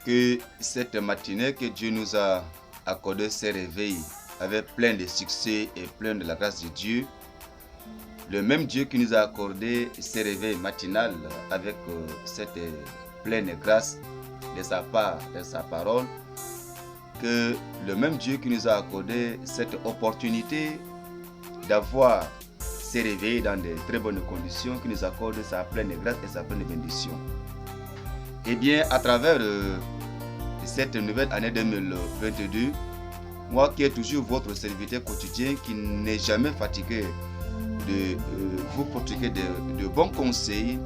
que cette matinée que Dieu nous a accordé ce réveil avec plein de succès et plein de la grâce de Dieu. Le même Dieu qui nous a accordé ce réveil matinal avec cette pleine grâce de sa part, de sa parole, que le même Dieu qui nous a accordé cette opportunité d'avoir ce réveil dans de très bonnes conditions, qui nous accorde sa pleine grâce et sa pleine bénédiction. Et bien, à travers cette nouvelle année 2022, moi qui est toujours votre serviteur quotidien, qui n'est jamais fatigué de vous prodiguer de bons conseils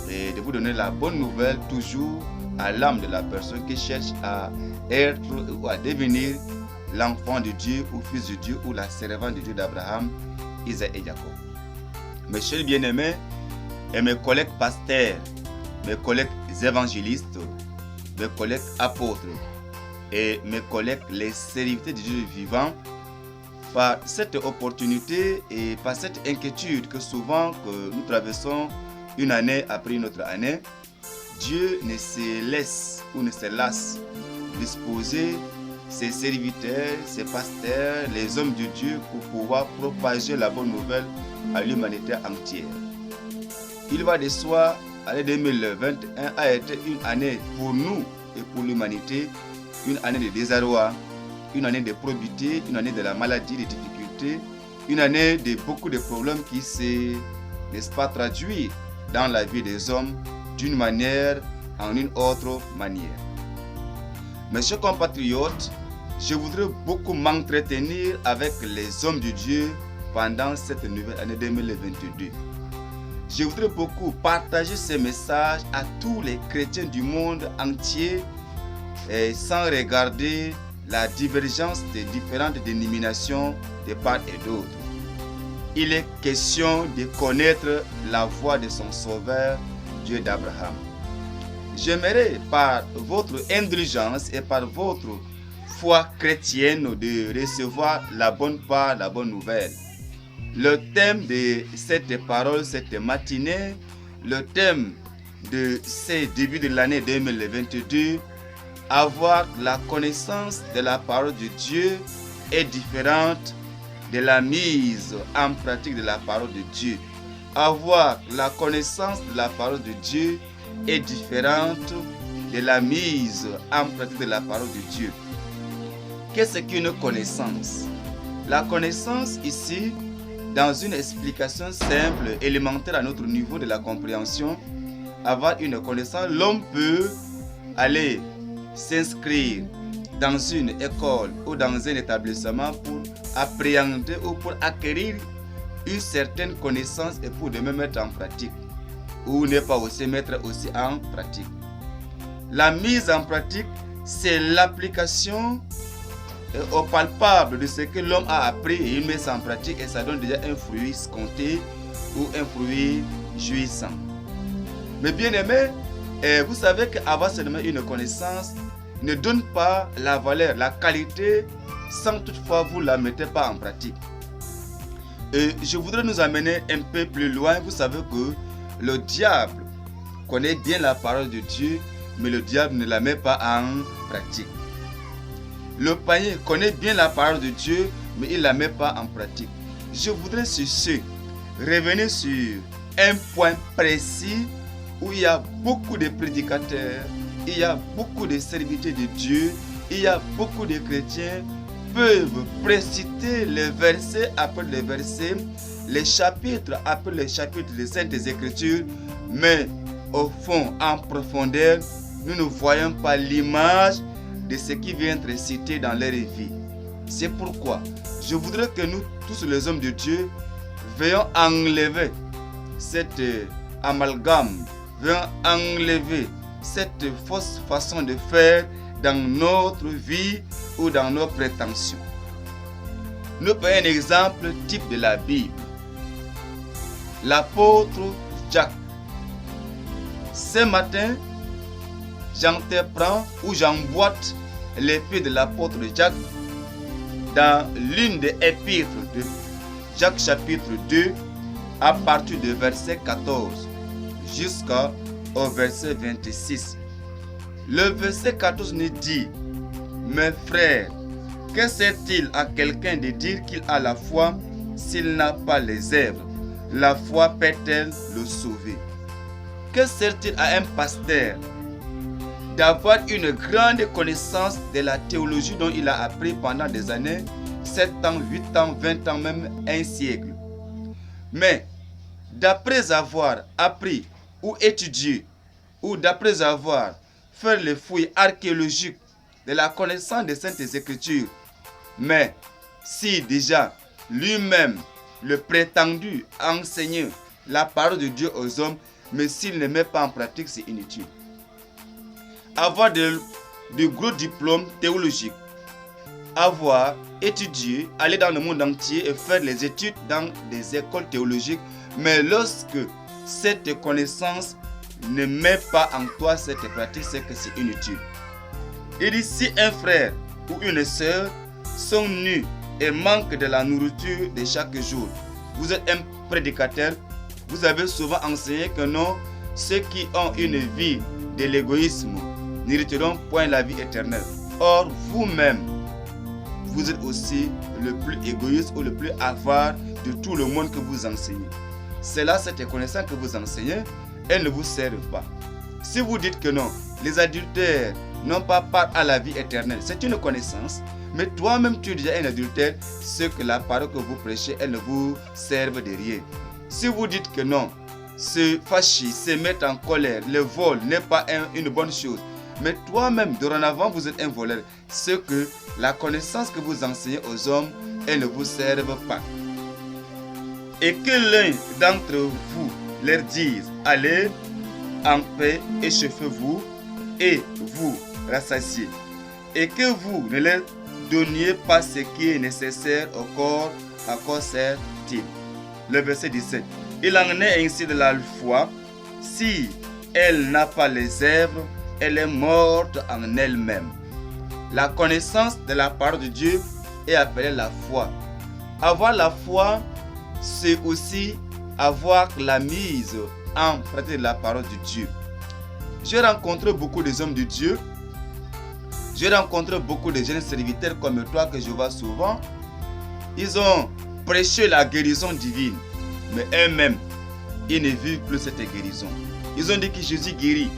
et de vous donner la bonne nouvelle toujours à l'âme de la personne qui cherche à être ou à devenir l'enfant de Dieu ou fils de Dieu ou la servante de Dieu d'Abraham, Isaac et Jacob. Mes chers bien-aimés et mes collègues pasteurs, mes collègues évangélistes, mes collègues apôtres et mes collègues les serviteurs de Dieu vivant, par cette opportunité et par cette inquiétude que souvent que nous traversons une année après une autre année, Dieu ne se laisse ou ne se lasse disposer ses serviteurs, ses pasteurs, les hommes de Dieu pour pouvoir propager la bonne nouvelle à l'humanité entière. Il va de soi, l'année 2021 a été une année pour nous et pour l'humanité, une année de désarroi, une année de probité, une année de la maladie, des difficultés, une année de beaucoup de problèmes qui se, n'est-ce pas, traduit dans la vie des hommes d'une manière en une autre manière. Mes chers compatriotes, je voudrais beaucoup m'entretenir avec les hommes de Dieu pendant cette nouvelle année 2022. Je voudrais beaucoup partager ce message à tous les chrétiens du monde entier et sans regarder la divergence des différentes dénominations de part et d'autre. Il est question de connaître la voix de son Sauveur, Dieu d'Abraham. J'aimerais par votre indulgence et par votre foi chrétienne de recevoir la bonne part, la bonne nouvelle. Le thème de cette parole, cette matinée, le thème de ce début de l'année 2022, avoir la connaissance de la parole de Dieu est différente de la mise en pratique de la parole de Dieu. Avoir la connaissance de la parole de Dieu est différente de la mise en pratique de la parole de Dieu. Qu'est-ce qu'une connaissance? La connaissance ici, dans une explication simple, élémentaire à notre niveau de la compréhension, avoir une connaissance, l'homme peut aller s'inscrire dans une école ou dans un établissement pour appréhender ou pour acquérir une certaine connaissance et pour de même mettre en pratique ou ne pas aussi mettre aussi en pratique. La mise en pratique, c'est l'application au palpable de ce que l'homme a appris et il met ça en pratique et ça donne déjà un fruit escompté ou un fruit jouissant. Mais bien aimé, vous savez qu'avoir seulement une connaissance ne donne pas la valeur, la qualité, sans toutefois vous la mettez pas en pratique. Et je voudrais nous amener un peu plus loin. Vous savez que le diable connaît bien la parole de Dieu, mais le diable ne la met pas en pratique. Le païen connaît bien la parole de Dieu, mais il ne la met pas en pratique. Je voudrais sur ce revenir sur un point précis où il y a beaucoup de prédicateurs, il y a beaucoup de serviteurs de Dieu, il y a beaucoup de chrétiens peuvent préciter les versets après les versets, les chapitres après les chapitres des Saintes Écritures, mais au fond, en profondeur, nous ne voyons pas l'image de ce qui vient être cité dans leur vie. C'est pourquoi je voudrais que nous, tous les hommes de Dieu, veuillons enlever cette amalgame, veuillons enlever cette fausse façon de faire dans notre vie ou dans nos prétentions. Nous prenons un exemple type de la Bible. L'apôtre Jacques. Ce matin, j'entreprends ou j'emboîte l'épée de l'apôtre Jacques dans l'une des épîtres de Jacques chapitre 2 à partir du verset 14 jusqu'au verset 26. Le verset 14 nous dit, mes frères, que sert-il à quelqu'un de dire qu'il a la foi s'il n'a pas les œuvres? La foi peut-elle le sauver? Que sert-il à un pasteur d'avoir une grande connaissance de la théologie dont il a appris pendant des années, 7 ans, 8 ans, 20 ans, même un siècle? Mais d'après avoir appris ou étudié, ou d'après avoir fait les fouilles archéologiques de la connaissance des Saintes Écritures, mais si déjà lui-même, le prétendu enseignant la parole de Dieu aux hommes, mais s'il ne met pas en pratique, c'est inutile. Avoir de gros diplômes théologiques, avoir étudié, aller dans le monde entier et faire les études dans des écoles théologiques, mais lorsque cette connaissance ne met pas en toi cette pratique, c'est que c'est inutile. Il dit, si un frère ou une sœur sont nus et manquent de la nourriture de chaque jour, vous êtes un prédicateur, vous avez souvent enseigné que non, ceux qui ont une vie de l'égoïsme n'hériteront point la vie éternelle. Or, vous-même, vous êtes aussi le plus égoïste ou le plus avare de tout le monde que vous enseignez. C'est là cette connaissance que vous enseignez, elles ne vous servent pas. Si vous dites que non, les adultères n'ont pas part à la vie éternelle, c'est une connaissance, mais toi-même tu es déjà un adultère, ce que la parole que vous prêchez, elle ne vous serve de rien. Si vous dites que non, se fâcher, se mettre en colère, le vol n'est pas une bonne chose, mais toi-même, dorénavant, vous êtes un voleur, ce que la connaissance que vous enseignez aux hommes, elle ne vous serve pas. Et que l'un d'entre vous leur dise, allez en paix, échauffez-vous et vous rassasiez. Et que vous ne leur donniez pas ce qui est nécessaire au corps, à quoi sert-il? Le verset 17. Il en est ainsi de la foi, si elle n'a pas les œuvres, elle est morte en elle-même. La connaissance de la parole de Dieu est appelée la foi. Avoir la foi, c'est aussi avoir la mise en pratique de la parole de Dieu. J'ai rencontré beaucoup des hommes de Dieu. J'ai rencontré beaucoup de jeunes serviteurs comme toi que je vois souvent. Ils ont prêché la guérison divine, mais eux-mêmes, ils ne vivent plus cette guérison. Ils ont dit que Jésus guérit.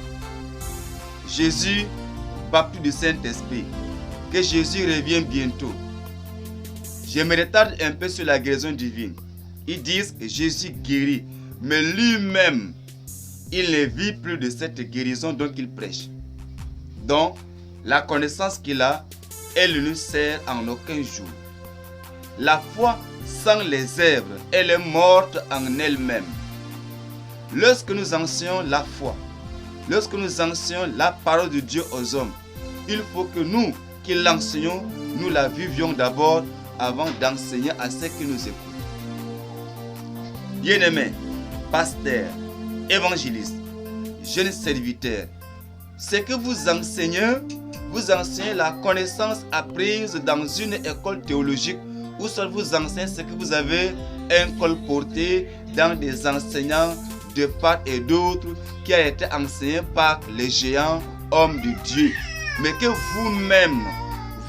Jésus baptise du Saint-Esprit. Que Jésus revient bientôt. Je me retarde un peu sur la guérison divine. Ils disent que Jésus guérit, mais lui-même, il ne vit plus de cette guérison dont il prêche. Donc, la connaissance qu'il a, elle ne sert en aucun jour. La foi sans les œuvres, elle est morte en elle-même. Lorsque nous enseignons la foi, lorsque nous enseignons la parole de Dieu aux hommes, il faut que nous qui l'enseignons, nous la vivions d'abord avant d'enseigner à ceux qui nous écoutent. Bien-aimés, pasteurs, évangélistes, jeunes serviteurs, ce que vous enseignez la connaissance apprise dans une école théologique ou soit vous enseignez ce que vous avez colporté dans des enseignants de part et d'autre qui a été enseigné par les géants hommes de Dieu. Mais que vous-même,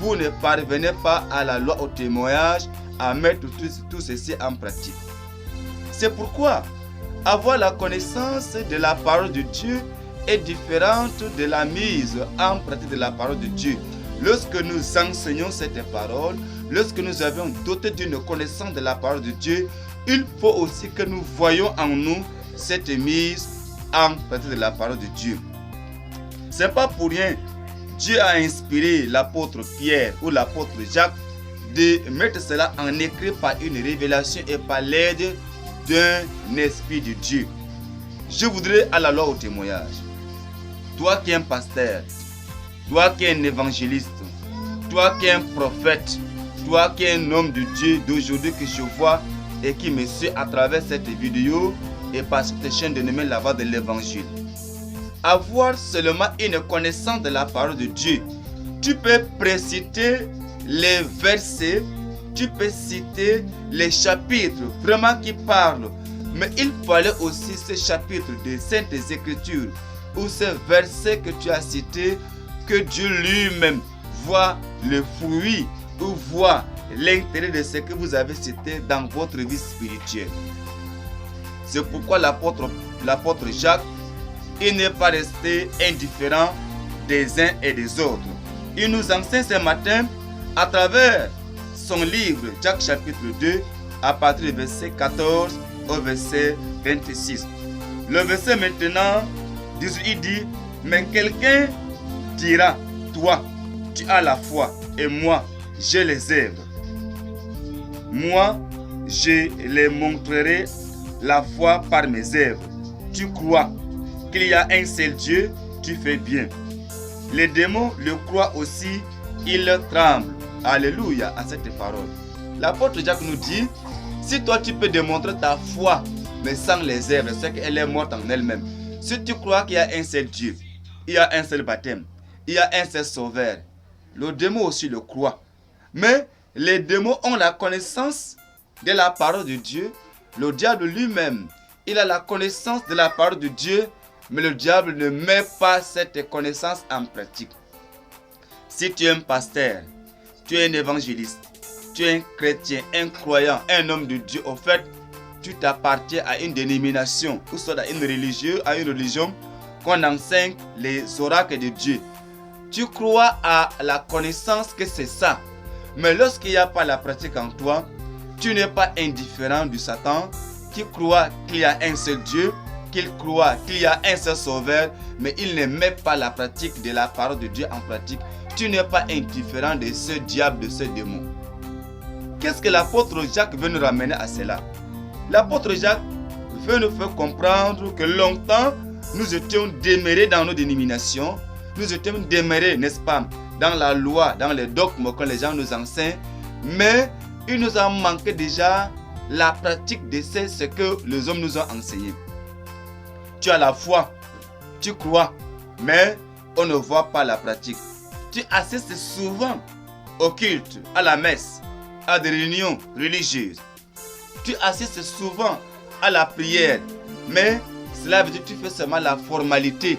vous ne parvenez pas à la loi au témoignage à mettre tout ceci en pratique. C'est pourquoi avoir la connaissance de la parole de Dieu est différente de la mise en pratique de la parole de Dieu. Lorsque nous enseignons cette parole, lorsque nous avons doté d'une connaissance de la parole de Dieu, il faut aussi que nous voyions en nous cette mise en pratique de la parole de Dieu. Ce n'est pas pour rien. Dieu a inspiré l'apôtre Pierre ou l'apôtre Jacques de mettre cela en écrit par une révélation et par l'aide d'un esprit de Dieu. Je voudrais à la loi au témoignage. Toi qui es un pasteur, toi qui es un évangéliste, toi qui es un prophète, toi qui es un homme de Dieu d'aujourd'hui que je vois et qui me suit à travers cette vidéo et par cette chaîne dénommée La Voix de l'Évangile. Avoir seulement une connaissance de la parole de Dieu. Tu peux préciter les versets, tu peux citer les chapitres vraiment qui parlent, mais il fallait aussi ces chapitres des Saintes Écritures ou ces versets que tu as cités que Dieu lui-même voit le fruit ou voit l'intérêt de ce que vous avez cité dans votre vie spirituelle. C'est pourquoi l'apôtre Jacques, il n'est pas resté indifférent des uns et des autres. Il nous enseigne ce matin à travers son livre, Jacques chapitre 2, à partir du verset 14 au verset 26. Le verset maintenant, il dit, mais quelqu'un dira, toi, tu as la foi, et moi, j'ai les œuvres. Moi, je les montrerai la foi par mes œuvres. Tu crois qu'il y a un seul Dieu, tu fais bien. Les démons le croient aussi, ils tremblent. Alléluia à cette parole. L'apôtre Jacques nous dit, si toi tu peux démontrer ta foi, mais sans les œuvres, c'est qu'elle est morte en elle-même. Si tu crois qu'il y a un seul Dieu, il y a un seul baptême, il y a un seul sauveur, le démon aussi le croit. Mais les démons ont la connaissance de la parole de Dieu. Le diable lui-même, il a la connaissance de la parole de Dieu, mais le diable ne met pas cette connaissance en pratique. Si tu es un pasteur, tu es un évangéliste, tu es un chrétien, un croyant, un homme de Dieu, au fait, tu t'appartiens à une dénomination, ou soit à une religion qu'on enseigne les oracles de Dieu. Tu crois à la connaissance que c'est ça. Mais lorsqu'il n'y a pas la pratique en toi, tu n'es pas indifférent du Satan, qui croit qu'il y a un seul Dieu, qu'il croit qu'il y a un seul sauveur, mais il ne met pas la pratique de la parole de Dieu en pratique. Tu n'es pas indifférent de ce diable, de ce démon. Qu'est-ce que l'apôtre Jacques veut nous ramener à cela? L'apôtre Jacques veut nous faire comprendre que longtemps, nous étions demeurés dans nos dénominations, nous étions demeurés, n'est-ce pas, dans la loi, dans les dogmes que les gens nous enseignent, mais il nous a manqué déjà la pratique de ce que les hommes nous ont enseigné. Tu as la foi, tu crois, mais on ne voit pas la pratique. Tu assistes souvent au culte, à la messe, à des réunions religieuses. Tu assistes souvent à la prière, mais cela veut dire que tu fais seulement la formalité.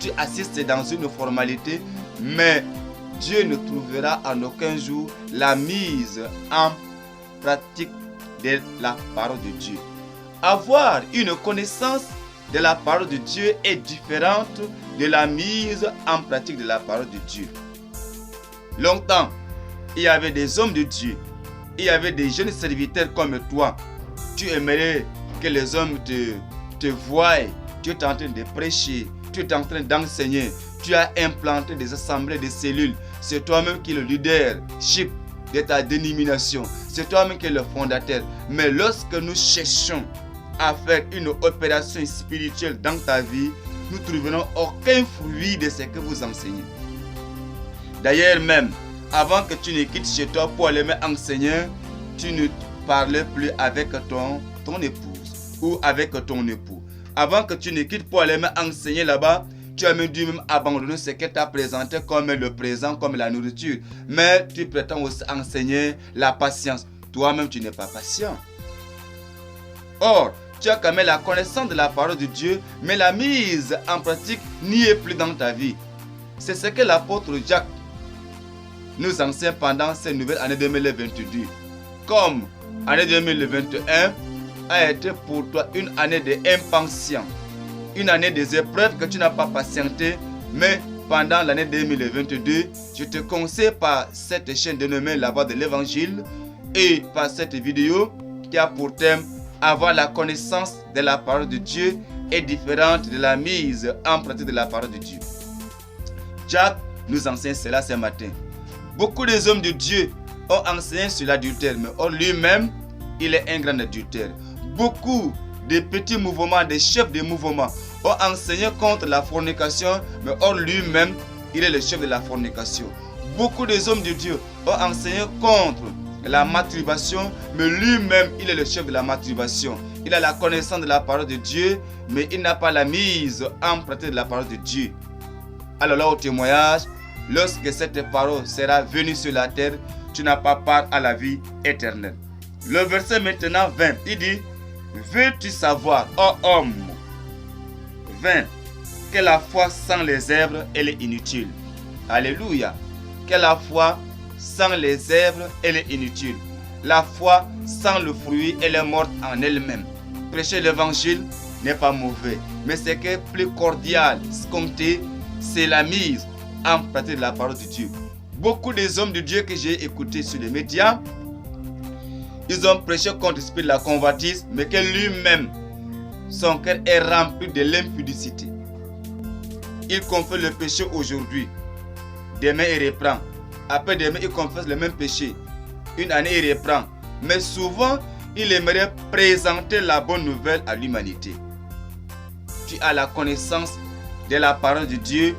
Tu assistes dans une formalité, mais Dieu ne trouvera en aucun jour la mise en pratique de la parole de Dieu. Avoir une connaissance de la parole de Dieu est différente de la mise en pratique de la parole de Dieu. Longtemps, il y avait des hommes de Dieu, il y avait des jeunes serviteurs comme toi. Tu aimerais que les hommes te voient, tu es en train de prêcher, tu es en train d'enseigner, tu as implanté des assemblées, des cellules. C'est toi-même qui es le leadership de ta dénomination. C'est toi-même qui es le fondateur. Mais lorsque nous cherchons à faire une opération spirituelle dans ta vie, nous ne trouverons aucun fruit de ce que vous enseignez. D'ailleurs même, avant que tu ne quittes chez toi pour aller enseigner, tu ne parlais plus avec ton épouse ou avec ton époux. Avant que tu ne quittes pour aller enseigner là-bas, tu as même dû abandonner ce que tu as présenté comme le présent, comme la nourriture. Mais tu prétends aussi enseigner la patience. Toi-même, tu n'es pas patient. Or, tu as quand même la connaissance de la parole de Dieu, mais la mise en pratique n'y est plus dans ta vie. C'est ce que l'apôtre Jacques nous enseigne pendant cette nouvelle année 2022. Comme année 2021 a été pour toi une année d'impatience, une année des épreuves que tu n'as pas patienté, mais pendant l'année 2022, je te conseille par cette chaîne dénommée La Voix de l'Évangile et par cette vidéo qui a pour thème avoir la connaissance de la parole de Dieu est différente de la mise en pratique de la parole de Dieu. Jacques nous enseigne cela ce matin. Beaucoup des hommes de Dieu ont enseigné sur l'adultère, mais or lui-même, il est un grand adultère. Beaucoup de petits mouvements, des chefs de mouvements ont enseigné contre la fornication, mais or lui-même, il est le chef de la fornication. Beaucoup des hommes de Dieu ont enseigné contre la masturbation, mais lui-même, il est le chef de la masturbation. Il a la connaissance de la parole de Dieu, mais il n'a pas la mise en pratique de la parole de Dieu. Alors là, au témoignage, lorsque cette parole sera venue sur la terre, tu n'as pas part à la vie éternelle. Le verset maintenant 20, il dit, veux-tu savoir, ô homme, 20, que la foi sans les œuvres, elle est inutile. Alléluia. Que la foi sans les œuvres, elle est inutile. La foi sans le fruit, elle est morte en elle-même. Prêcher l'évangile n'est pas mauvais, mais ce qui est plus cordial, escompté, c'est la mise en pratique de la parole de Dieu. Beaucoup des hommes de Dieu que j'ai écoutés sur les médias, ils ont prêché contre l'esprit de la convoitise, mais que lui-même, son cœur est rempli de l'impudicité. Il confesse le péché aujourd'hui, demain il reprend. Après demain il confesse le même péché. Une année il reprend. Mais souvent, il aimerait présenter la bonne nouvelle à l'humanité. Tu as la connaissance de la parole de Dieu,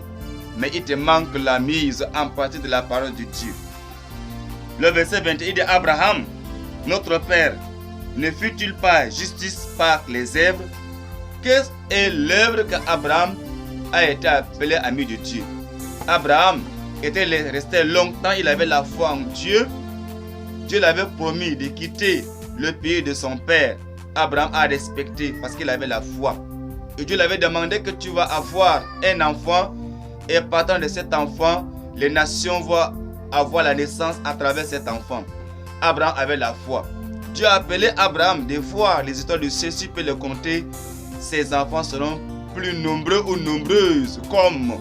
mais il te manque la mise en pratique de la parole de Dieu. Le verset 21 dit Abraham, notre père, ne fut-il pas justice par les œuvres? Quelle est l'œuvre qu'Abraham a été appelé ami de Dieu? Abraham était resté longtemps, il avait la foi en Dieu. Dieu l'avait promis de quitter le pays de son père. Abraham a respecté parce qu'il avait la foi. Et Dieu lui avait demandé que tu vas avoir un enfant. Et partant de cet enfant, les nations vont avoir la naissance à travers cet enfant. Abraham avait la foi. Dieu a appelé Abraham de voir les étoiles du ciel. Si tu peux le compter, ses enfants seront plus nombreux ou nombreuses comme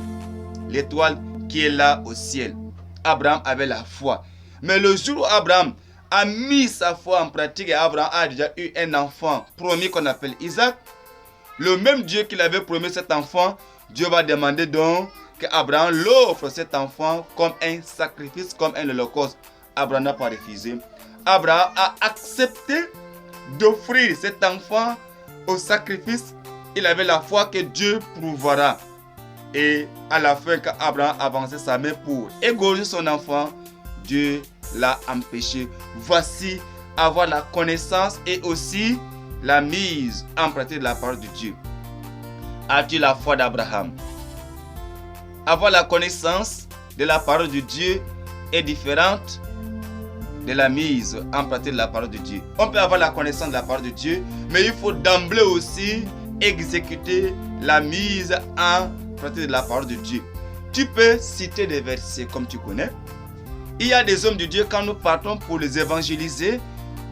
l'étoile qui est là au ciel. Abraham avait la foi. Mais le jour où Abraham a mis sa foi en pratique et Abraham a déjà eu un enfant promis qu'on appelle Isaac, le même Dieu qui avait promis cet enfant, Dieu va demander donc qu'Abraham l'offre cet enfant comme un sacrifice, comme un holocauste. Abraham n'a pas refusé. Abraham a accepté d'offrir cet enfant au sacrifice. Il avait la foi que Dieu prouvera. Et à la fin, quand Abraham avançait sa main pour égorger son enfant, Dieu l'a empêché. Voici avoir la connaissance et aussi la mise en pratique de la parole de Dieu. As-tu la foi d'Abraham? Avoir la connaissance de la parole de Dieu est différente de la mise en pratique de la parole de Dieu. On peut avoir la connaissance de la parole de Dieu, mais il faut d'emblée aussi exécuter la mise en pratique de la parole de Dieu. Tu peux citer des versets comme tu connais. Il y a des hommes de Dieu, quand nous partons pour les évangéliser,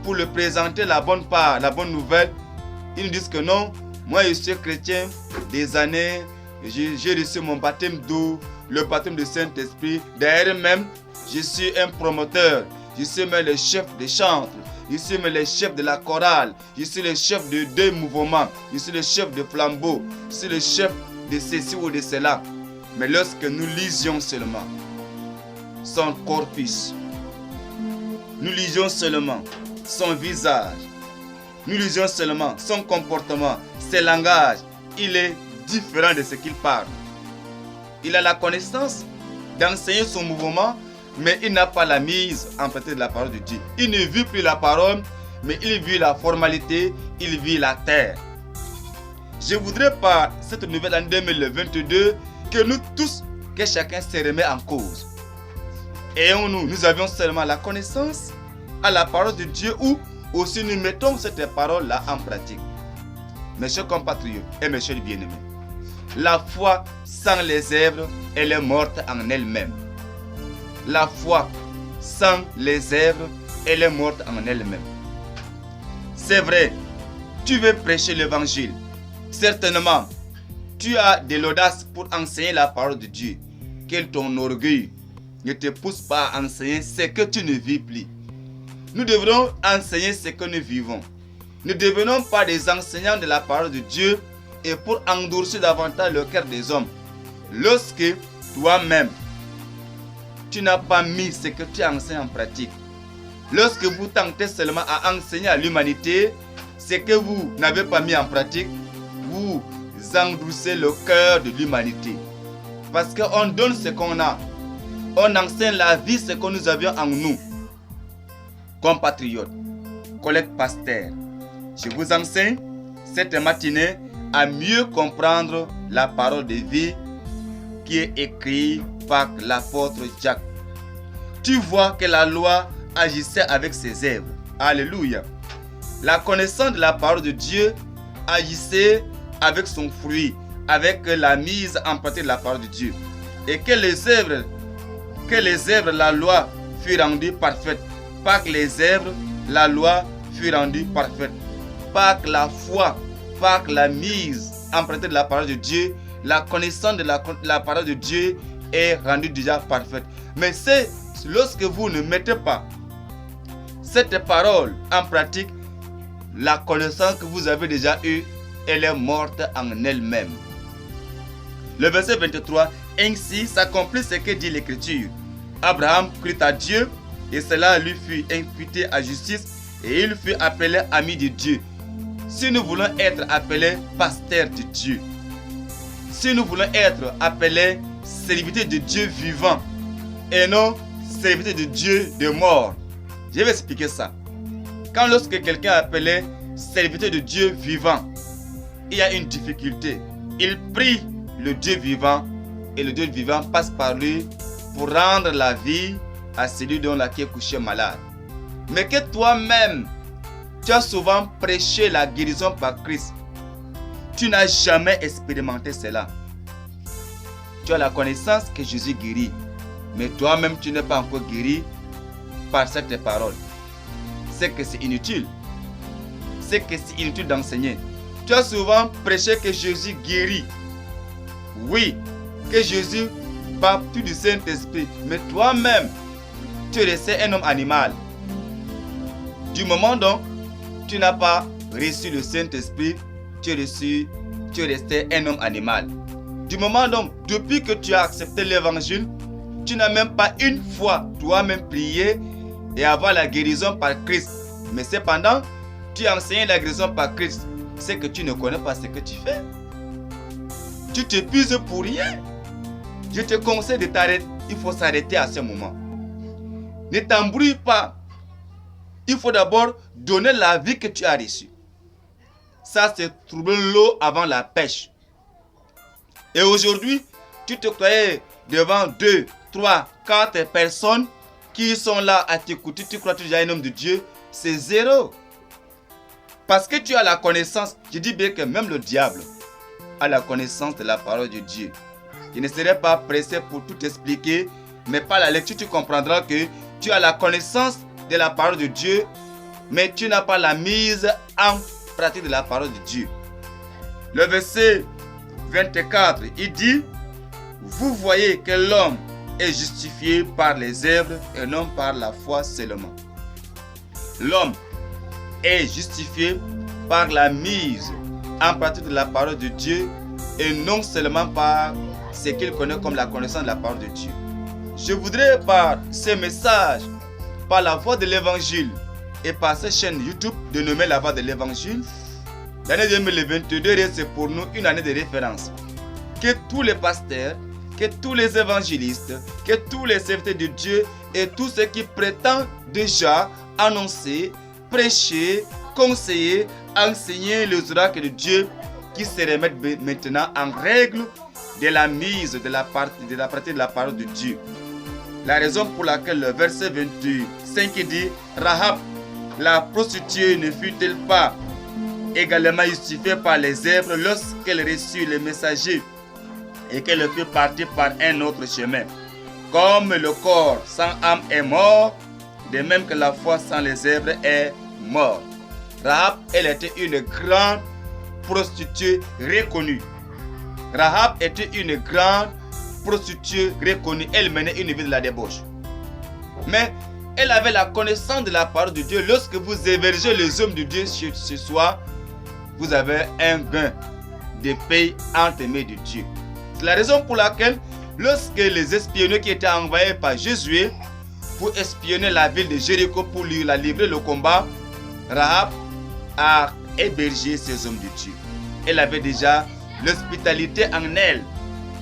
pour leur présenter la bonne part, la bonne nouvelle, ils nous disent que non, moi je suis chrétien des années, j'ai reçu mon baptême d'eau, le baptême du Saint-Esprit. Derrière même, je suis un promoteur, je suis même le chef des chantres, je suis même le chef de la chorale, je suis le chef de deux mouvements, je suis le chef de flambeau, je suis le chef de ceci ou de cela. Mais lorsque nous lisions seulement son corpus, nous lisions seulement son visage, nous lisions seulement son comportement, ses langages, il est différent de ce qu'il parle. Il a la connaissance d'enseigner son mouvement, mais il n'a pas la mise en pratique de la parole de Dieu. Il ne vit plus la parole, mais il vit la formalité, il vit la terre. Je voudrais par cette nouvelle année 2022 que nous tous, que chacun se remet en cause. Et nous avions seulement la connaissance à la parole de Dieu ou aussi nous mettons cette parole-là en pratique. Mes chers compatriotes et mes chers bien-aimés, la foi sans les œuvres, elle est morte en elle-même. La foi sans les œuvres, elle est morte en elle-même. C'est vrai, tu veux prêcher l'évangile. Certainement, tu as de l'audace pour enseigner la parole de Dieu. Quel ton orgueil ne te pousse pas à enseigner ce que tu ne vis plus. Nous devrons enseigner ce que nous vivons. Ne devenons pas des enseignants de la parole de Dieu et pour endurcir davantage le cœur des hommes. Lorsque toi-même, tu n'as pas mis ce que tu enseignes en pratique. Lorsque vous tentez seulement à enseigner à l'humanité ce que vous n'avez pas mis en pratique, vous endurcissez le cœur de l'humanité. Parce qu'on donne ce qu'on a. On enseigne la vie, ce que nous avions en nous. Compatriotes, collègues pasteurs, je vous enseigne cette matinée à mieux comprendre la parole de vie qui est écrite par l'apôtre Jacques. Tu vois que la loi agissait avec ses œuvres. Alléluia. La connaissance de la parole de Dieu agissait avec son fruit, avec la mise en pratique de la parole de Dieu. Et que les œuvres, la loi fut rendue parfaite. Pas que les œuvres, la loi fut rendue parfaite. Pas que la foi, pas que la mise en pratique de la parole de Dieu, la connaissance de la parole de Dieu est rendue déjà parfaite. Mais c'est lorsque vous ne mettez pas cette parole en pratique, la connaissance que vous avez déjà eue, elle est morte en elle-même. Le verset 23, ainsi s'accomplit ce que dit l'Écriture. Abraham crut à Dieu et cela lui fut imputé à justice et il fut appelé ami de Dieu. Si nous voulons être appelés pasteurs de Dieu, si nous voulons être appelés serviteurs de Dieu vivant et non serviteurs de Dieu de mort, je vais expliquer ça. Quand lorsque quelqu'un est appelé serviteur de Dieu vivant, il y a une difficulté. Il prie le Dieu vivant et le Dieu vivant passe par lui pour rendre la vie à celui dont la qui est couché malade. Mais que toi-même, tu as souvent prêché la guérison par Christ. Tu n'as jamais expérimenté cela. Tu as la connaissance que Jésus guérit, mais toi-même tu n'es pas encore guéri par cette parole. C'est que c'est inutile. C'est que c'est inutile d'enseigner. Tu as souvent prêché que Jésus guérit. Oui, que Jésus baptise du Saint-Esprit. Mais toi-même, tu es resté un homme animal. Du moment dont tu n'as pas reçu le Saint-Esprit, tu es resté un homme animal. Du moment dont, depuis que tu as accepté l'évangile, tu n'as même pas une fois toi-même prié et avoir la guérison par Christ. Mais cependant, tu as enseigné la guérison par Christ. C'est que tu ne connais pas ce que tu fais. Tu t'épuises pour rien. Je te conseille de t'arrêter. Il faut s'arrêter à ce moment. Ne t'embrouille pas. Il faut d'abord donner la vie que tu as reçue. Ça, c'est troubler l'eau avant la pêche. Et aujourd'hui, tu te croyais devant 2, 3, 4 personnes qui sont là à t'écouter. Tu crois que tu es un homme de Dieu. C'est zéro. Parce que tu as la connaissance. Je dis bien que même le diable a la connaissance de la parole de Dieu. Je ne serai pas pressé pour tout expliquer, mais par la lecture, tu comprendras que tu as la connaissance de la parole de Dieu, mais tu n'as pas la mise en pratique de la parole de Dieu. Le verset 24, il dit, vous voyez que l'homme est justifié par les œuvres et non par la foi seulement. L'homme est justifié par la mise en pratique de la parole de Dieu et non seulement par ce qu'il connaît comme la connaissance de la parole de Dieu. Je voudrais par ce message, par la voix de l'évangile et par cette chaîne YouTube dénommée la voix de l'évangile, l'année 2022 reste pour nous une année de référence. Que tous les pasteurs, que tous les évangélistes, que tous les serviteurs de Dieu et tous ceux qui prétendent déjà annoncer, prêcher, conseiller, enseigner les oracles de Dieu qui se remettent maintenant en règle de la mise de la pratique de la parole de Dieu. La raison pour laquelle le verset 25 dit Rahab, la prostituée, ne fut-elle pas également justifiée par les œuvres lorsqu'elle reçut les messagers et qu'elle fut partie par un autre chemin. Comme le corps sans âme est mort, de même que la foi sans les œuvres est morte. Rahab, elle était une grande prostituée reconnue. Rahab était une grande prostituée reconnue. Elle menait une vie de la débauche. Mais elle avait la connaissance de la parole de Dieu. Lorsque vous hébergez les hommes de Dieu ce soir, vous avez un gain de paix entre les mains de Dieu. C'est la raison pour laquelle, lorsque les espionneurs qui étaient envoyés par Josué pour espionner la ville de Jéricho pour lui la livrer le combat, Rahab a hébergé ces hommes de Dieu. Elle avait déjà l'hospitalité en elle.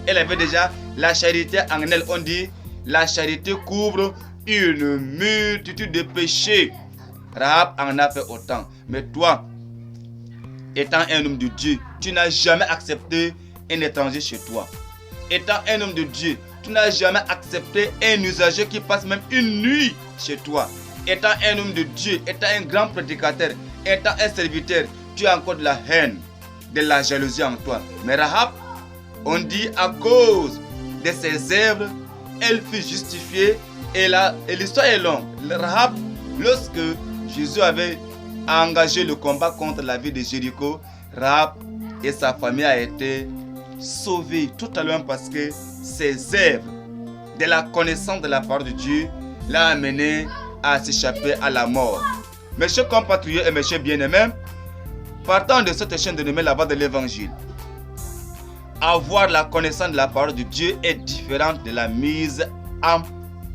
Elle avait déjà la charité en elle. On dit la charité couvre une multitude de péchés. Rahab en a fait autant. Mais toi, étant un homme de Dieu, tu n'as jamais accepté un étranger chez toi. Étant un homme de Dieu, tu n'as jamais accepté un usager qui passe même une nuit chez toi. Étant un homme de Dieu, étant un grand prédicateur, étant un serviteur, tu as encore de la haine, de la jalousie en toi. Mais Rahab On dit à cause de ses œuvres, elle fut justifiée. Et l'histoire est longue. Rahab, lorsque Jésus avait engagé le combat contre la ville de Jéricho, Rahab et sa famille a été sauvés totalement parce que ses œuvres de la connaissance de la parole de Dieu l'ont amené à s'échapper à la mort. Mes chers compatriotes et mes chers bien-aimés, partant de cette chaîne de la voie de l'évangile, avoir la connaissance de la parole de Dieu est différente de la mise en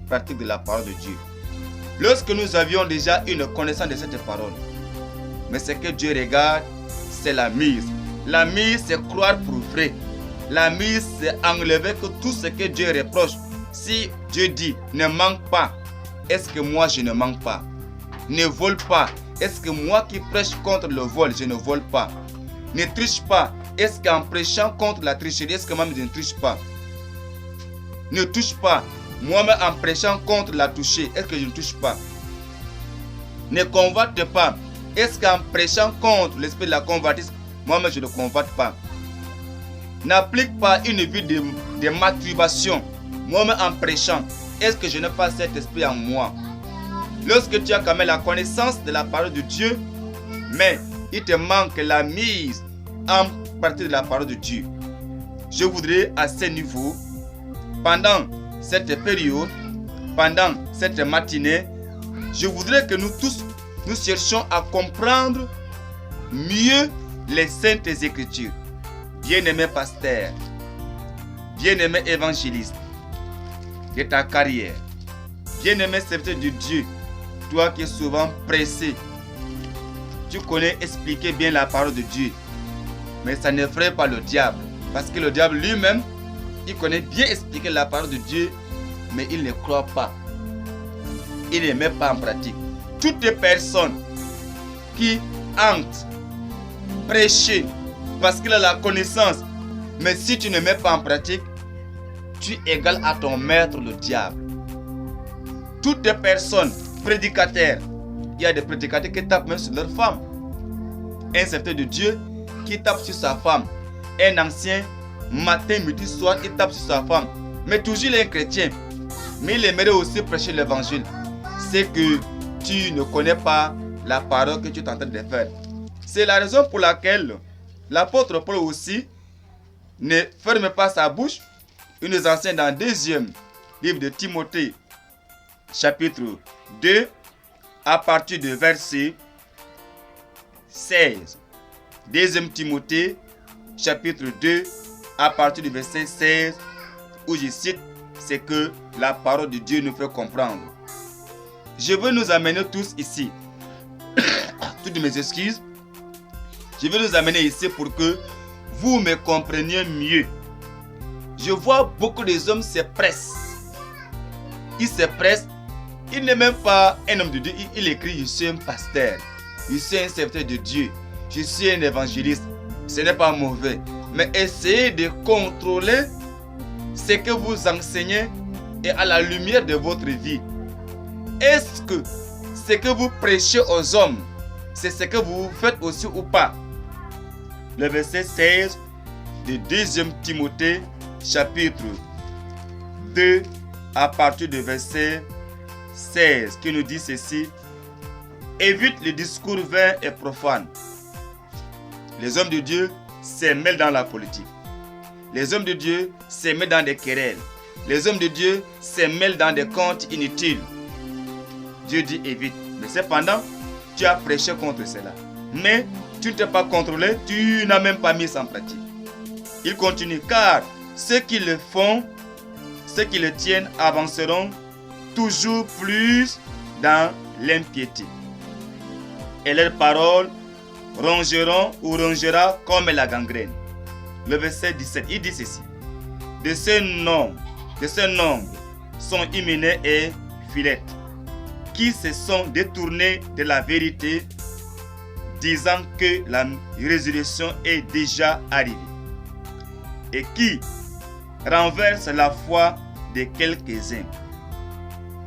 pratique de la parole de Dieu. Lorsque nous avions déjà une connaissance de cette parole, mais ce que Dieu regarde, c'est la mise. La mise, c'est croire pour vrai. La mise, c'est enlever que tout ce que Dieu reproche. Si Dieu dit ne manque pas, est-ce que moi je ne manque pas? Ne vole pas, est-ce que moi qui prêche contre le vol, je ne vole pas? Ne triche pas, est-ce qu'en prêchant contre la tricherie, est-ce que moi je ne triche pas? Ne touche pas, moi-même en prêchant contre la toucher, est-ce que je ne touche pas? Ne convoite pas, est-ce qu'en prêchant contre l'esprit de la convoitise, moi-même je ne convoite pas? N'applique pas une vie de masturbation, moi-même en prêchant, est-ce que je n'ai pas cet esprit en moi? Lorsque tu as quand même la connaissance de la parole de Dieu, mais il te manque la mise en pratique de la parole de Dieu. Je voudrais à ce niveau, pendant cette période, pendant cette matinée, je voudrais que nous tous, nous cherchions à comprendre mieux les saintes écritures. Bien-aimé pasteur, bien-aimé évangéliste de ta carrière, bien-aimé serviteur de Dieu, toi qui es souvent pressé, tu connais expliquer bien la parole de Dieu, mais ça ne ferait pas le diable, parce que le diable lui-même, il connaît bien expliquer la parole de Dieu, mais il ne croit pas, il ne met pas en pratique. Toutes les personnes qui hantent prêcher parce qu'il a la connaissance, mais si tu ne mets pas en pratique, tu égales à ton maître le diable. Toutes les personnes, prédicateurs, il y a des prédicateurs qui tapent même sur leur femme. Un serviteur de Dieu qui tape sur sa femme. Un ancien, matin, midi, soir, il tape sur sa femme. Mais toujours il est un chrétien. Mais il aimerait aussi prêcher l'évangile. C'est que tu ne connais pas la parole que tu es en train de faire. C'est la raison pour laquelle l'apôtre Paul aussi ne ferme pas sa bouche. Il nous enseigne dans le deuxième livre de Timothée, chapitre 2, à partir du verset 16. Deuxième Timothée, chapitre 2, à partir du verset 16, où je cite, c'est que la parole de Dieu nous fait comprendre. Je veux nous amener tous ici, toutes mes excuses, je veux nous amener ici pour que vous me compreniez mieux. Je vois beaucoup des hommes se pressent. Ils se pressent. Il n'est même pas un homme de Dieu. Il écrit, je suis un pasteur. Je suis un serviteur de Dieu. Je suis un évangéliste. Ce n'est pas mauvais. Mais essayez de contrôler ce que vous enseignez et à la lumière de votre vie. Est-ce que ce que vous prêchez aux hommes, c'est ce que vous faites aussi ou pas? Le verset 16 de 2 Timothée, chapitre 2, à partir du verset 16, qui nous dit ceci. Évite les discours vains et profanes. Les hommes de Dieu se mêlent dans la politique. Les hommes de Dieu se mêlent dans des querelles. Les hommes de Dieu se mêlent dans des contes inutiles. Dieu dit évite. Mais cependant, tu as prêché contre cela. Mais tu ne t'es pas contrôlé, tu n'as même pas mis en pratique. Il continue, car ceux qui le font, ceux qui le tiennent avanceront toujours plus dans l'impiété. Et leurs paroles rongeront ou rongera comme la gangrène. Le verset 17, il dit ceci. De ce nombre sont Hyménée et Philette, qui se sont détournés de la vérité, disant que la résurrection est déjà arrivée, et qui renversent la foi de quelques-uns.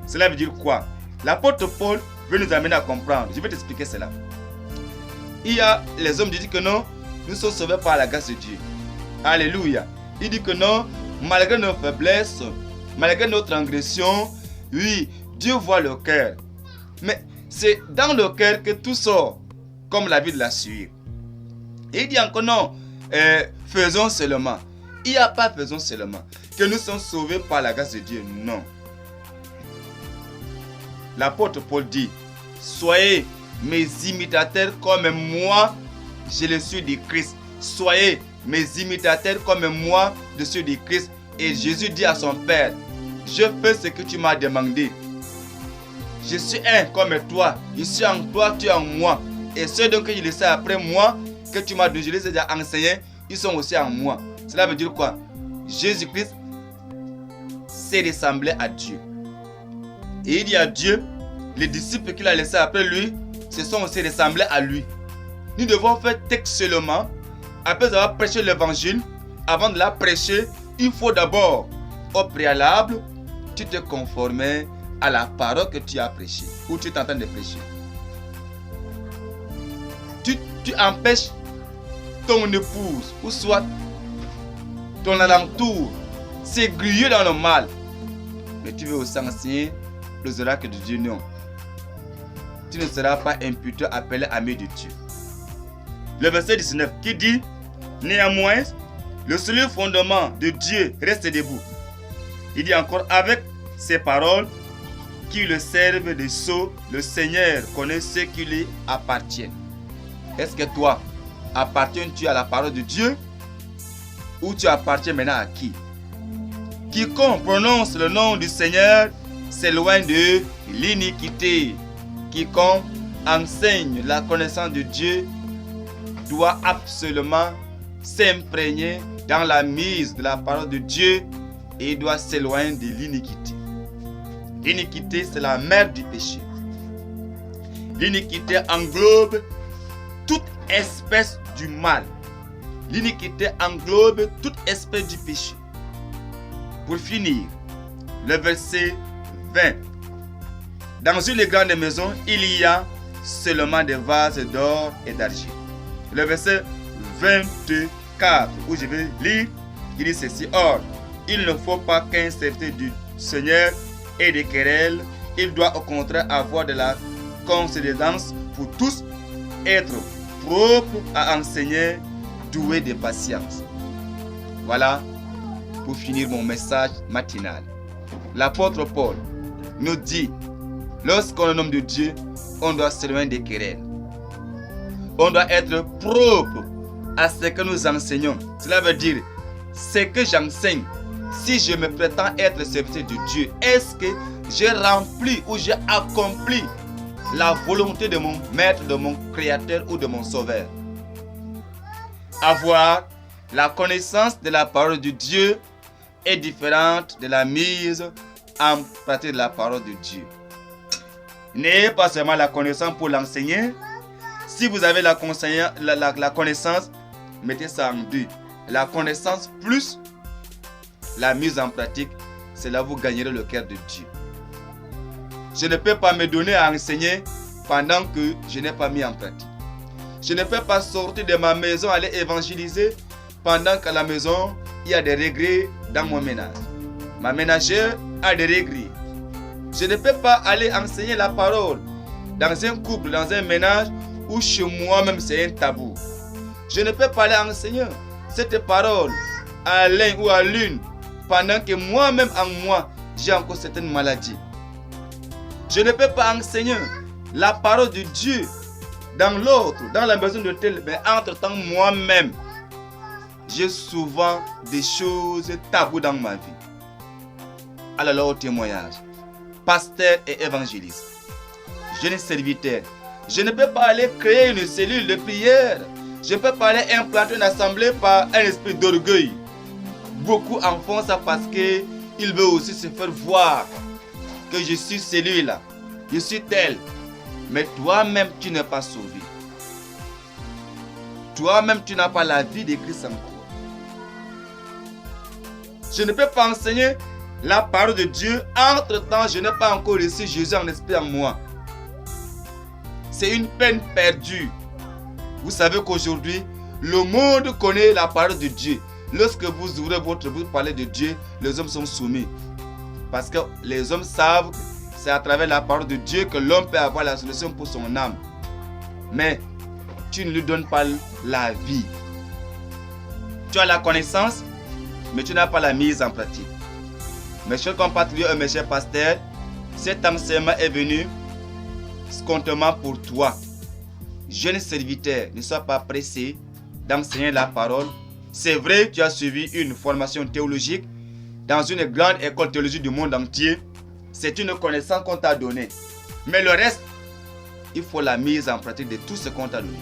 Cela veut dire quoi? L'apôtre Paul veut nous amener à comprendre. Je vais t'expliquer cela. Il y a les hommes qui disent que non, nous sommes sauvés par la grâce de Dieu. Alléluia. Il dit que non, malgré nos faiblesses, malgré nos transgressions, oui, Dieu voit le cœur. Mais c'est dans le cœur que tout sort, comme la vie de la suie. Et il dit encore non, faisons seulement. Il n'y a pas faisons seulement. Que nous sommes sauvés par la grâce de Dieu, non. L'apôtre Paul dit, soyez mes imitateurs comme moi, je le suis du Christ. Soyez mes imitateurs comme moi, je suis du Christ. Et Jésus dit à son Père, je fais ce que tu m'as demandé. Je suis un comme toi. Je suis en toi, tu es en moi. Et ceux donc que je laissé après moi, que tu m'as donné, je les ai déjà enseignés, ils sont aussi en moi. Cela veut dire quoi? Jésus-Christ s'est ressemblé à Dieu. Et il dit à Dieu, les disciples qu'il a laissés après lui, se sont aussi ressemblés à lui. Nous devons faire textuellement, après avoir prêché l'évangile, avant de la prêcher, il faut d'abord, au préalable, tu te conformer à la parole que tu as prêchée, ou tu es en train de prêcher. Tu empêches ton épouse, ou soit ton alentour, s'aiguiller dans le mal. Mais tu veux aussi enseigner les oracles de Dieu, non. Tu ne seras pas imputé, appelé ami de Dieu. Le verset 19 qui dit, néanmoins, le solide fondement de Dieu reste debout. Il dit encore, avec ces paroles qui le servent de sceau, le Seigneur connaît ce qui lui appartient. Est-ce que toi, appartiens-tu à la parole de Dieu ou tu appartiens maintenant à qui? Quiconque prononce le nom du Seigneur s'éloigne de l'iniquité. Quiconque enseigne la connaissance de Dieu doit absolument s'imprégner dans la mise de la parole de Dieu et doit s'éloigner de l'iniquité. L'iniquité, c'est la mère du péché. L'iniquité englobe toute espèce du mal. L'iniquité englobe toute espèce du péché. Pour finir, le verset 20. Dans une grande maison, il y a seulement des vases d'or et d'argent. Le verset 24, où je vais lire, il dit ceci. Or, il ne faut pas qu'un serviteur du Seigneur ait des querelles. Il doit au contraire avoir de la considérance pour tous, être propre à enseigner, doué de patience. Voilà, pour finir mon message matinal. L'apôtre Paul nous dit, lorsqu'on est un homme de Dieu, on doit s'éloigner des querelles. On doit être propre à ce que nous enseignons. Cela veut dire, ce que j'enseigne, si je me prétends être serviteur de Dieu, est-ce que j'ai rempli ou j'ai accompli la volonté de mon maître, de mon créateur ou de mon sauveur? Avoir la connaissance de la parole de Dieu est différente de la mise en pratique de la parole de Dieu. N'ayez pas seulement la connaissance pour l'enseigner. Si vous avez la connaissance, mettez ça en deux. La connaissance plus la mise en pratique, c'est là que vous gagnerez le cœur de Dieu. Je ne peux pas me donner à enseigner pendant que je n'ai pas mis en pratique. Je ne peux pas sortir de ma maison, aller évangéliser pendant qu'à la maison, il y a des regrets dans mon ménage. Ma ménagère a des regrets. Je ne peux pas aller enseigner la parole dans un couple, dans un ménage où chez moi-même c'est un tabou. Je ne peux pas aller enseigner cette parole à l'un ou à l'une pendant que moi-même en moi j'ai encore certaines maladies. Je ne peux pas enseigner la parole de Dieu dans l'autre, dans la maison de tel, mais entre-temps moi-même j'ai souvent des choses taboues dans ma vie. Alors au témoignage, pasteur et évangéliste, jeune serviteur, je ne peux pas aller créer une cellule de prière. Je ne peux pas aller implanter une assemblée par un esprit d'orgueil. Beaucoup en font ça parce qu'ils veulent aussi se faire voir que je suis celui-là, je suis tel. Mais toi-même, tu n'es pas sauvé. Toi-même, tu n'as pas la vie de Christ en toi. Je ne peux pas enseigner la parole de Dieu. Entre-temps, je n'ai pas encore reçu Jésus en esprit en moi. C'est une peine perdue. Vous savez qu'aujourd'hui, le monde connaît la parole de Dieu. lorsque vous ouvrez votre bouche pour parler de Dieu, les hommes sont soumis. Parce que les hommes savent que c'est à travers la parole de Dieu que l'homme peut avoir la solution pour son âme. Mais tu ne lui donnes pas la vie. Tu as la connaissance, mais tu n'as pas la mise en pratique. Mes chers compatriotes et mes chers pasteurs, cet enseignement est venu spontanément pour toi. Jeune serviteur, ne sois pas pressé d'enseigner la parole. C'est vrai, tu as suivi une formation théologique dans une grande école théologique du monde entier. C'est une connaissance qu'on t'a donnée. Mais le reste, il faut la mise en pratique de tout ce qu'on t'a donné.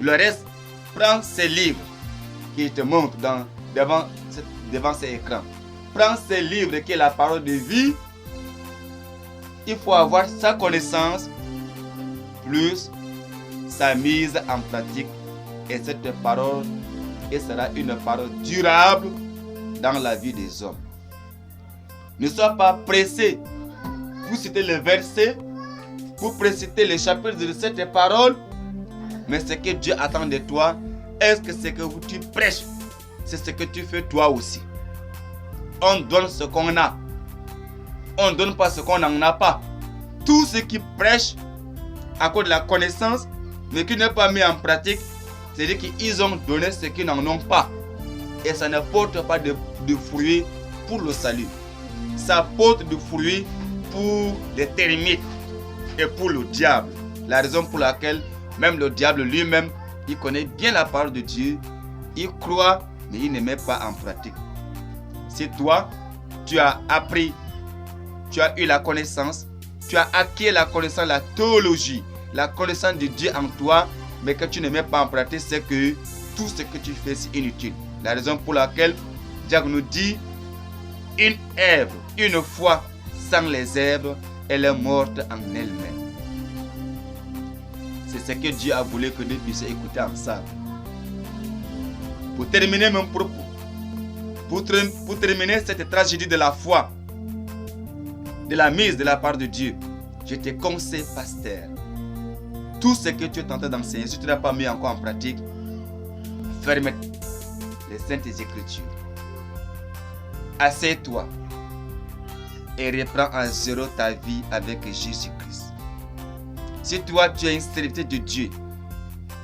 Le reste, prends ces livres qui te montrent devant ces écrans. Prends ces livres qui est la parole de vie. Il faut avoir sa connaissance plus sa mise en pratique. Et cette parole sera une parole durable dans la vie des hommes. Ne sois pas pressé pour citer le verset, pour préciter les chapitres de cette parole. Mais ce que Dieu attend de toi, est-ce que ce que tu prêches, c'est ce que tu fais toi aussi? On donne ce qu'on a. On ne donne pas ce qu'on n'en a pas. Tous ceux qui prêchent à cause de la connaissance, mais qui n'est pas mis en pratique, c'est-à-dire qu'ils ont donné ce qu'ils n'en ont pas. Et ça ne porte pas de fruits pour le salut. Ça porte du fruit pour les termites et pour le diable. La raison pour laquelle même le diable lui-même, il connaît bien la parole de Dieu. Il croit, mais il ne met pas en pratique. Si toi, tu as appris, tu as eu la connaissance, tu as acquis la connaissance, la théologie, la connaissance de Dieu en toi, mais que tu ne mets pas en pratique, c'est que tout ce que tu fais, c'est inutile. La raison pour laquelle Jacques nous dit, une herbe, une fois sans les herbes, elle est morte en elle-même. C'est ce que Dieu a voulu que nous puissions écouter ensemble. Pour terminer mon propos, pour terminer cette tragédie de la foi, de la mise de la part de Dieu, je te conseille, pasteur, tout ce que tu es en train d'enseigner, si tu n'as pas mis encore en pratique, ferme les Saintes Écritures. Assieds-toi et reprends à zéro ta vie avec Jésus-Christ. Si toi tu es un serviteur de Dieu,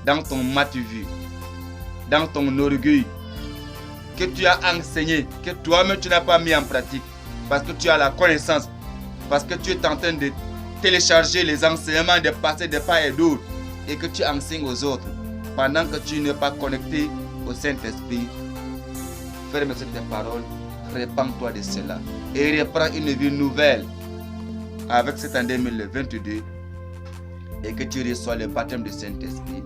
dans ton mat-vu, dans ton orgueil, que tu as enseigné, que toi-même tu n'as pas mis en pratique, parce que tu as la connaissance, parce que tu es en train de télécharger les enseignements de passer de part et d'autre, et que tu enseignes aux autres, pendant que tu n'es pas connecté au Saint-Esprit, ferme cette parole, répands-toi de cela, et reprends une vie nouvelle avec cette année 2022, et que tu reçois le baptême du Saint-Esprit.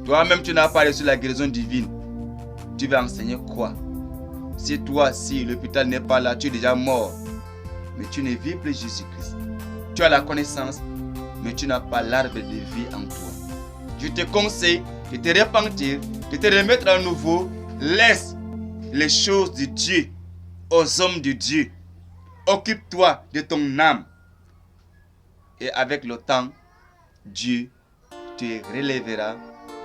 Toi-même, tu n'as pas reçu la guérison divine. Tu vas enseigner quoi? Si toi, si l'hôpital n'est pas là, tu es déjà mort. Mais tu ne vis plus Jésus-Christ. Tu as la connaissance, mais tu n'as pas l'arbre de vie en toi. Je te conseille de te repentir, de te remettre à nouveau. Laisse les choses de Dieu aux hommes de Dieu. Occupe-toi de ton âme. Et avec le temps, Dieu te relèvera,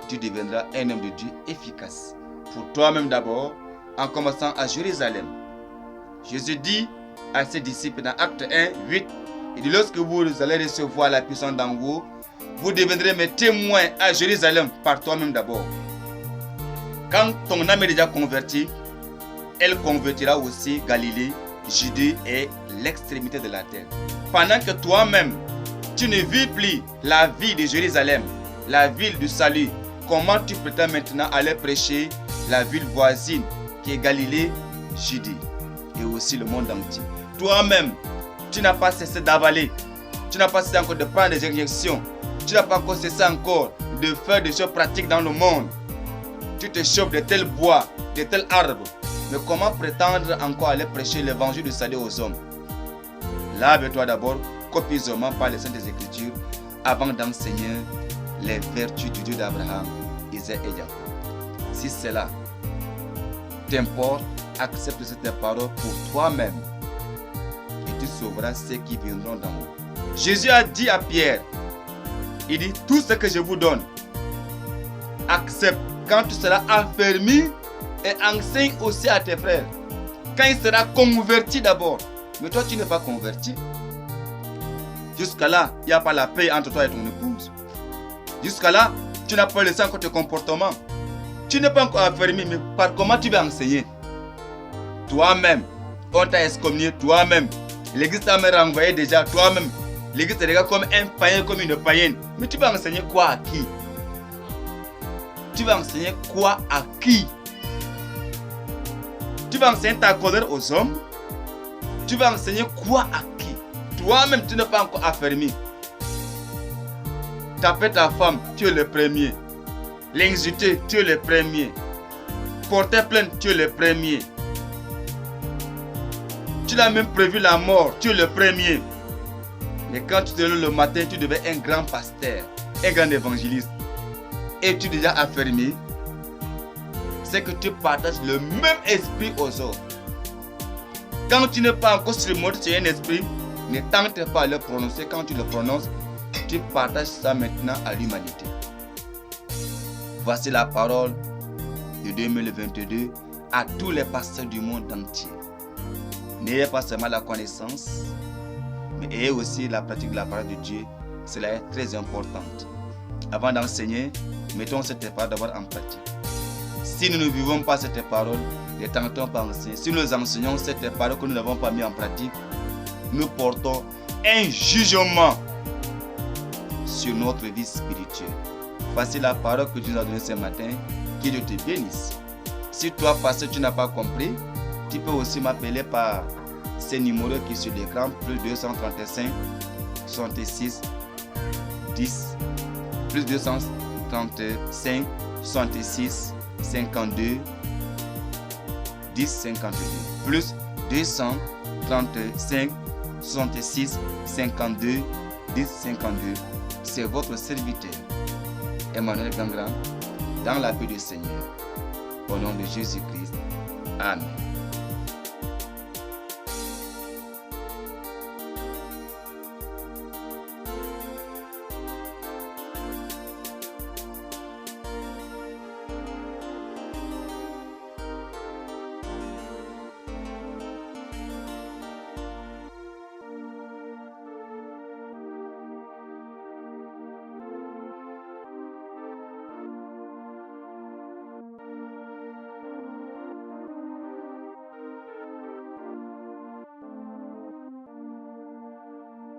tu deviendras un homme de Dieu efficace. Pour toi-même d'abord, en commençant à Jérusalem. Jésus dit à ses disciples dans Acte 1, 8, il dit, lorsque vous allez recevoir la puissance d'en haut, vous deviendrez mes témoins à Jérusalem par toi-même d'abord. Quand ton âme est déjà convertie, elle convertira aussi Galilée, Judée et l'extrémité de la terre. Pendant que toi-même, tu ne vis plus la vie de Jérusalem, la ville du salut, comment tu prétends maintenant aller prêcher la ville voisine qui est Galilée, Judée et aussi le monde entier? Toi-même, tu n'as pas cessé d'avaler, tu n'as pas cessé encore de prendre des injections, tu n'as pas encore cessé encore de faire des choses pratiques dans le monde. Tu te chauffes de tel bois, de tel arbre, mais comment prétendre encore aller prêcher l'évangile du salut aux hommes? Lave-toi d'abord copieusement par les Saintes Écritures avant d'enseigner les vertus du Dieu d'Abraham, Isaac et Jacob. Si cela t'importe, accepte cette parole pour toi-même et tu sauveras ceux qui viendront d'en haut. Jésus a dit à Pierre, il dit, tout ce que je vous donne, accepte. Quand tu seras affermi Et enseigne aussi à tes frères. Quand il sera converti d'abord. Mais toi, tu n'es pas converti. Jusqu'à là, il n'y a pas la paix entre toi et ton épouse. Jusqu'à là, tu n'as pas laissé encore tes comportements. Tu n'es pas encore affermi, mais par comment tu vas enseigner? Toi-même, on t'a excommunié, toi-même. L'église t'a même renvoyé déjà, toi-même. L'église te regarde comme un païen, comme une païenne. Mais tu vas enseigner quoi à qui? Tu vas enseigner quoi à qui? Tu vas enseigner ta colère aux hommes? Tu vas enseigner quoi à qui? Toi-même, tu n'es pas encore affermi. Taper ta femme, tu es le premier. L'insulter, tu es le premier. Porter plainte, tu es le premier. Tu l'as même prévu la mort, tu es le premier. Mais quand tu te lèves le matin, tu deviens un grand pasteur, un grand évangéliste. Et tu es déjà affermi. C'est que tu partages le même esprit aux autres. Quand tu n'es pas encore sur le mode sur un esprit, ne tente pas à le prononcer. Quand tu le prononces, tu partages ça maintenant à l'humanité. Voici la parole de 2022 à tous les pasteurs du monde entier. N'ayez pas seulement la connaissance, mais ayez aussi la pratique de la parole de Dieu. Cela est très important. Avant d'enseigner, mettons cette parole d'abord en pratique. Si nous ne vivons pas cette parole, ne tentons pas enseigner. Si nous enseignons cette parole que nous n'avons pas mis en pratique, nous portons un jugement sur notre vie spirituelle. Voici la parole que Dieu nous a donnée ce matin. Que Dieu te bénisse. Si toi, pasteur, tu n'as pas compris, tu peux aussi m'appeler par ce numéro qui est sur l'écran, plus 235 66 10, plus 235 66 52 10 52, plus 235 66 52 10 52. C'est votre serviteur, Emmanuel Gangran, dans la paix du Seigneur. Au nom de Jésus-Christ. Amen.